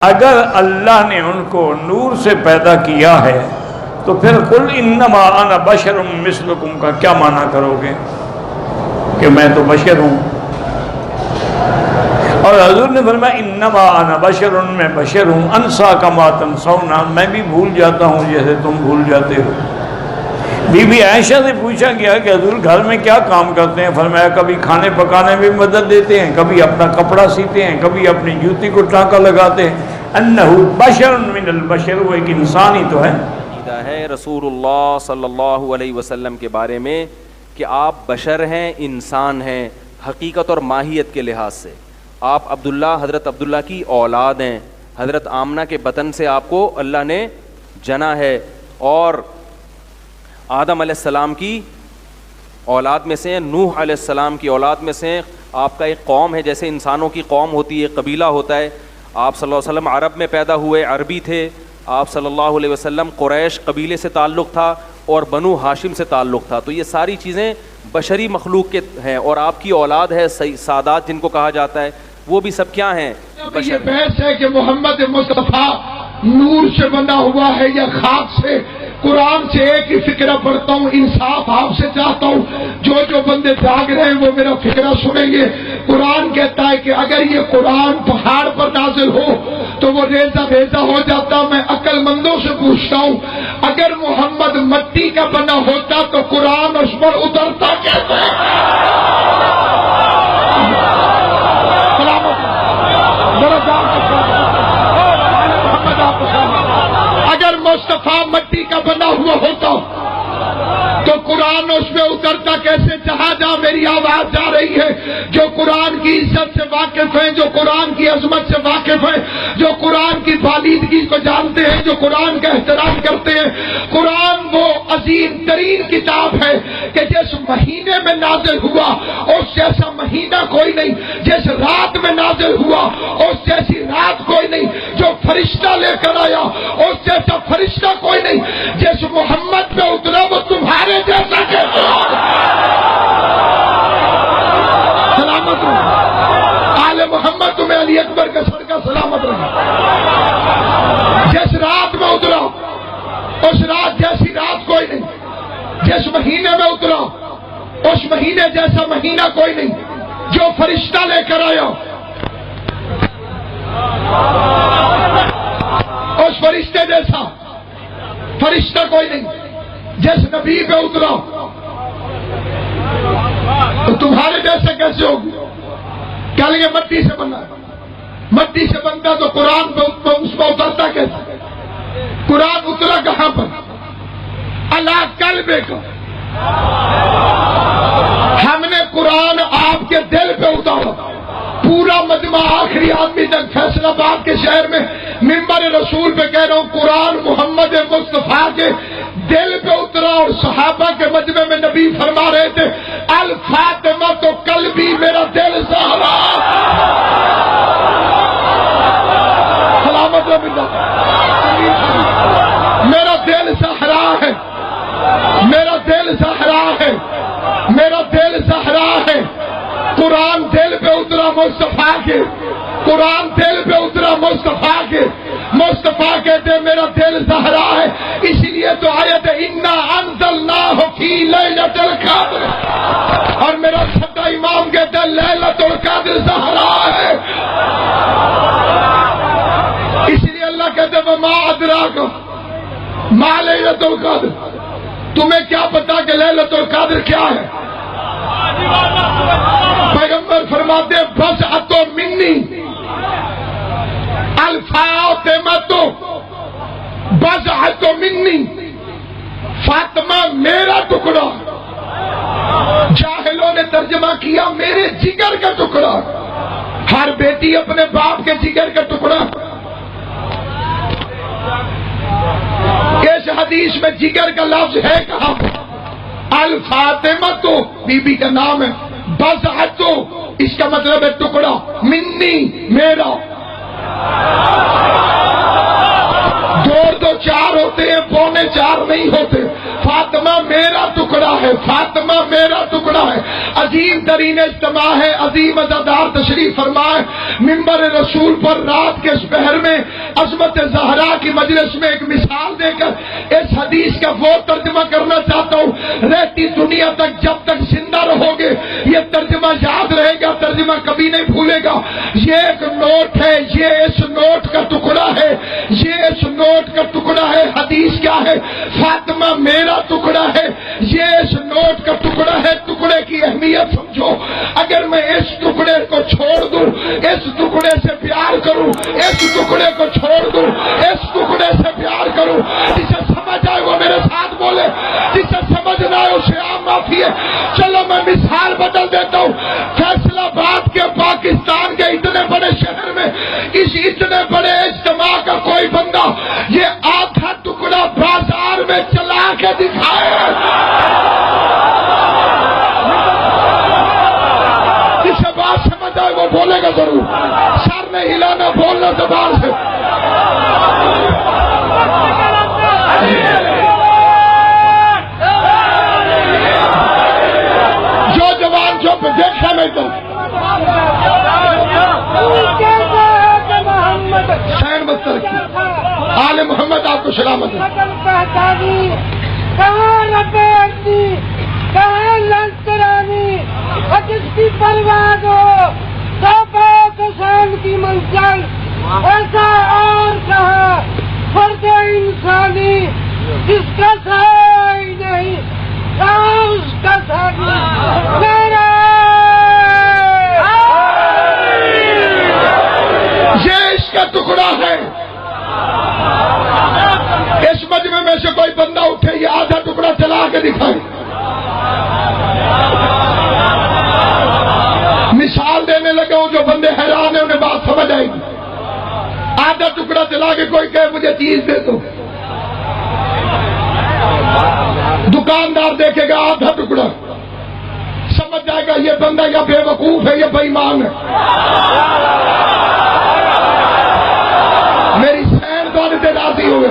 اگر اللہ نے ان کو نور سے پیدا کیا ہے تو پھر قل انما انا بشر مثلکم کا کیا معنی کرو گے کہ میں تو بشر ہوں؟ اور حضور نے فرمایا انما انا بشر، میں بشر ہوں، انسا کما تنسون، میں بھی بھول جاتا ہوں جیسے تم بھول جاتے ہو۔ بی بی عائشہ سے پوچھا گیا کہ حضور گھر میں کیا کام کرتے ہیں؟ فرمایا کبھی کھانے پکانے میں مدد دیتے ہیں، کبھی اپنا کپڑا سیتے ہیں، کبھی اپنی جوتی کو ٹانکا لگاتے ہیں۔ انہ بشر من البشر، وہ ایک انسان ہی تو ہے۔ ہے رسول اللہ صلی اللہ علیہ وسلم کے بارے میں کہ آپ بشر ہیں، انسان ہیں، حقیقت اور ماہیت کے لحاظ سے آپ حضرت عبداللہ کی اولاد ہیں، حضرت آمنہ کے بطن سے آپ کو اللہ نے جنا ہے، اور آدم علیہ السلام کی اولاد میں سے، نوح علیہ السلام کی اولاد میں سے آپ کا ایک قوم ہے، جیسے انسانوں کی قوم ہوتی ہے، قبیلہ ہوتا ہے۔ آپ صلی اللہ علیہ وسلم عرب میں پیدا ہوئے، عربی تھے۔ آپ صلی اللہ علیہ وسلم قریش قبیلے سے تعلق تھا اور بنو ہاشم سے تعلق تھا، تو یہ ساری چیزیں بشری مخلوق کے ہیں، اور آپ کی اولاد ہے سادات جن کو کہا جاتا ہے، وہ بھی سب کیا ہیں؟ یہ بحث ہے کہ محمد مصطفیٰ نور سے بنا ہوا ہے یا خاک سے۔ قرآن سے ایک ہی فکرہ پڑھتا ہوں، انصاف آپ سے چاہتا ہوں، جو بندے جاگ رہے ہیں وہ میرا فکرہ سنیں گے۔ قرآن کہتا ہے کہ اگر یہ قرآن پہاڑ پر نازل ہو تو وہ ریزہ ریزہ ہو جاتا۔ میں عقل مندوں سے پوچھتا ہوں، اگر محمد مٹی کا بنا ہوتا تو قرآن اس پر اترتا کیسے؟ اگر مصطفیٰ مٹی کا بنا ہوا ہوتا تو قرآن اس میں اترتا کیسے؟ جہاں جہاں میری آواز جا رہی ہے، جو قرآن کی عزت سے واقف ہیں، جو قرآن کی عظمت سے واقف ہیں، جو قرآن کی بالیدگی کو جانتے ہیں، جو قرآن کا احترام کرتے ہیں، قرآن وہ عظیم ترین کتاب ہے کہ جس مہینے میں نازل ہوا اس جیسا مہینہ کوئی نہیں، جس رات میں نازل ہوا اس جیسی رات کوئی نہیں، جو فرشتہ لے کر آیا اس جیسا فرشتہ کوئی نہیں، جس محمد پہ اترا وہ تمہارے جیسا کیسے؟ سلامت رہے آل محمد، تمہیں علی اکبر کا صدقہ سلامت رہے۔ جس رات میں اترا اس رات جیسی رات کوئی نہیں، جس مہینے میں اترا اس مہینے جیسا مہینہ کوئی نہیں، جو فرشتہ لے کر آیا اس فرشتے جیسا فرشتہ کوئی نہیں، جس نبی پہ اترا تو تمہارے جیسے کیسے ہوگی؟ کیا لگے مٹی سے بنا ہے؟ مٹی سے بنتا تو قرآن پہ اس پہ اترتا کیسے؟ قرآن اترا کہاں پر؟ اللہ قلبے کا۔ ہم نے قرآن آپ کے دل پہ اتارا، پورا مجمع آخری آدمی تک فیصل آباد کے شہر میں ممبر رسول پہ کہہ رہا ہوں، قرآن محمد مصطفیٰ کے دل پہ اترا، اور صحابہ کے مجمع میں نبی فرما رہے تھے الفاطمہ تو قلبی، میرا دل زہرا۔ سلامت رہے، میرا دل زہرا ہے، میرا دل زہرا ہے، میرا دل زہرا ہے۔ قرآن دل پہ اترا مصطفیٰ کے، قرآن دل پہ اترا مصطفیٰ کے۔ مصطفیٰ کہتے میرا دل زہرا ہے، اسی لیے تو آیت انا انزلناہ فی لیلۃ القدر، اور میرا چھٹا امام کہتا ہے لیلۃ القدر زہرا ہے۔ اسی لیے اللہ کہتے ہیں وما ادراک ما لیلۃ القدر، تمہیں کیا پتا کہ لیلۃ القدر کیا ہے؟ پیغمبر فرماتے ہیں بضعۃ منی، الفاطمہ بضعۃ منی، فاطمہ میرا ٹکڑا۔ جاہلوں نے ترجمہ کیا میرے جگر کا ٹکڑا۔ ہر بیٹی اپنے باپ کے جگر کا ٹکڑا۔ اس حدیث میں جگر کا لفظ ہے کہاں؟ الفاطمہ تو بی بی کا نام ہے، بضعۃ اس کا مطلب ہے ٹکڑا، منی میرا۔ دو چار ہوتے ہیں، پونے چار نہیں ہوتے۔ فاطمہ میرا ٹکڑا ہے، فاطمہ میرا ٹکڑا ہے۔ عظیم ترین اجتماع ہے، عظیم عزادار تشریف فرمائے منبر رسول پر رات کے اس پہر میں عظمت زہرا کی مجلس میں ایک مثال دے کر اس حدیث کا وہ ترجمہ کرنا چاہتا ہوں۔ رہتی دنیا تک جب تک زندہ رہو گے یہ ترجمہ یاد رہے گا، ترجمہ کبھی نہیں بھولے گا۔ یہ ایک نوٹ ہے، یہ اس نوٹ کا ٹکڑا ہے، یہ اس نوٹ کا ٹکڑا ہے۔ حدیث کیا ہے؟ فاطمہ میرا ٹکڑا ہے، یہ اس نوٹ کا ٹکڑا ہے۔ ٹکڑے کی اہمیت سمجھو، اگر میں اس ٹکڑے کو چھوڑ دوں، اس ٹکڑے سے پیار کروں، اس ٹکڑے کو چھوڑ دوں، اس ٹکڑے سے پیار کروں، جسے سمجھ آئے وہ میرے ساتھ بولے، جسے سمجھ نہ آئے اسے عام معافی ہے۔ چلو میں مثال بدل دیتا ہوں۔ فیصل آباد کے پاکستان کے اتنے بڑے شہر میں اس اتنے بڑے اجتماع کا کوئی بندہ یہ آدھا ٹکڑا بازار میں چلا کے دکھائے، جسے بات سمجھ آئے وہ بولے گا ضرور۔ سر نے ہلانا، بولنا زبان سے۔ جو جوان جو دیکھا نہیں تو شہر مستر کی آل محمد آپ کو سلامت ہے۔ کہاں ربی کہاں لشکرانی جس کی پرواز ہو کسان کی منزل، ایسا اور کہاں فرد انسانی جس کا سائے نہیں، کہاں اس کا ساتھی میرا۔ یہ اس کا ٹکڑا ہے۔ اس مجمع میں سے کوئی بندہ اٹھے یہ آدھا ٹکڑا چلا کے دکھائے۔ مثال دینے لگا ہوں، جو بندے حیران ہیں انہیں بات سمجھ آئے گی۔ آدھا ٹکڑا چلا کے کوئی کہے مجھے چیز دے دو، دکاندار دیکھے گا آدھا ٹکڑا، سمجھ جائے گا یہ بندہ یا بے وقوف ہے یا بے ایمان ہے۔ میری سین سے راضی ہوئے،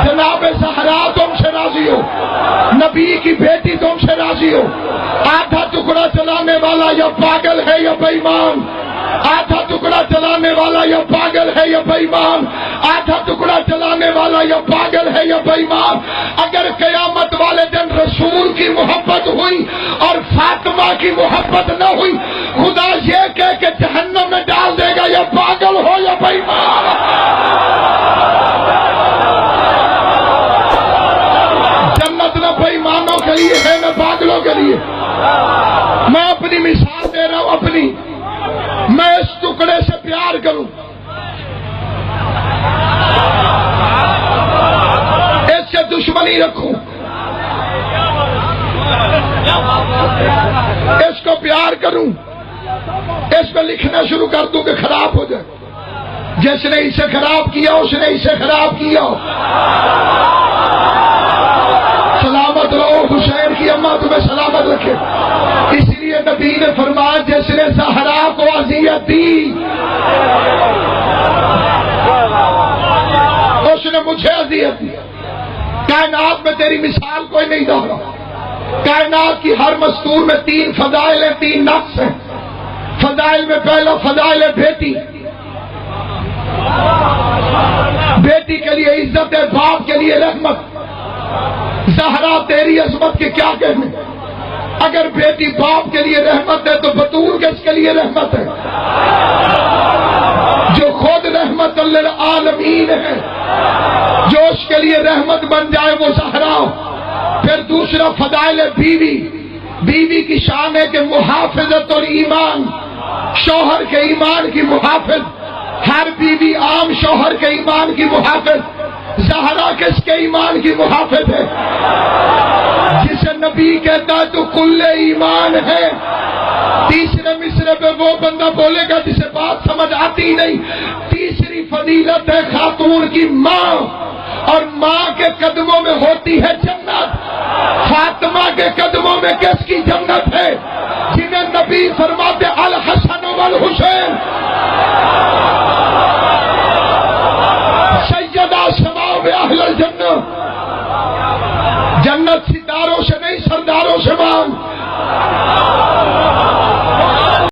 جناب زہرا تم سے راضی ہو، نبی کی بیٹی تم سے راضی ہو۔ آدھا ٹکڑا چلانے والا یا پاگل ہے یا بے ایمان، آدھا ٹکڑا چلانے والا یا پاگل ہے یا بے ایمان، آدھا ٹکڑا چلانے والا یا پاگل ہے یا بے ایمان۔ اگر قیامت والے دن رسول کی محبت ہوئی اور فاطمہ کی محبت نہ ہوئی، خدا یہ کہہ کہ جہنم میں ڈال دے گا، یا پاگل ہو یا بے ایمان۔ جنت نہ بے ایمانوں کے لیے ہے نہ پاگلوں کے لیے۔ میں اپنی مثال دے رہا ہوں، اپنی، میں اس ٹکڑے سے پیار کروں، اس سے دشمنی رکھوں، اس کو پیار کروں، اس پہ لکھنا شروع کر دوں کہ خراب ہو جائے۔ جس نے اسے خراب کیا اس نے اسے خراب کیا۔ سلامت رہو، حسین کی اماں تمہیں سلامت رکھے۔ اس لیے نبی نے فرمایا جس نے زہرا کو اذیت دی اس نے مجھے اذیت دی۔ کائنات میں تیری مثال کوئی نہیں دہرا۔ کائنات کی ہر مستور میں 3 فضائل ہیں، 3 نقص ہیں۔ فضائل میں پہلا فضائل ہے بیٹی، بیٹی کے لیے عزت ہے، باپ کے لیے رحمت۔ زہرا تیری عظمت کے کیا کہنے، اگر بیٹی باپ کے لیے رحمت ہے تو بطول کس کے لیے رحمت ہے؟ جو خود رحمت للعالمین ہے، جو اس کے لیے رحمت بن جائے وہ زہرا۔ پھر دوسرا فضائل بیوی، بیوی کی شان ہے کہ محافظت اور ایمان، شوہر کے ایمان کی محافظ۔ ہر بیوی عام شوہر کے ایمان کی محافظ، زہرا کس کے ایمان کی محافظ ہے؟ جسے نبی کہتا ہے تو کل ایمان ہے۔ تیسرے مصرے پہ وہ بندہ بولے گا جسے بات سمجھ آتی نہیں۔ تیسری فضیلت ہے خاتون کی ماں، اور ماں کے قدموں میں ہوتی ہے جنت۔ فاطمہ کے قدموں میں کس کی جنت ہے؟ جنہیں نبی فرماتے الحسن والحسین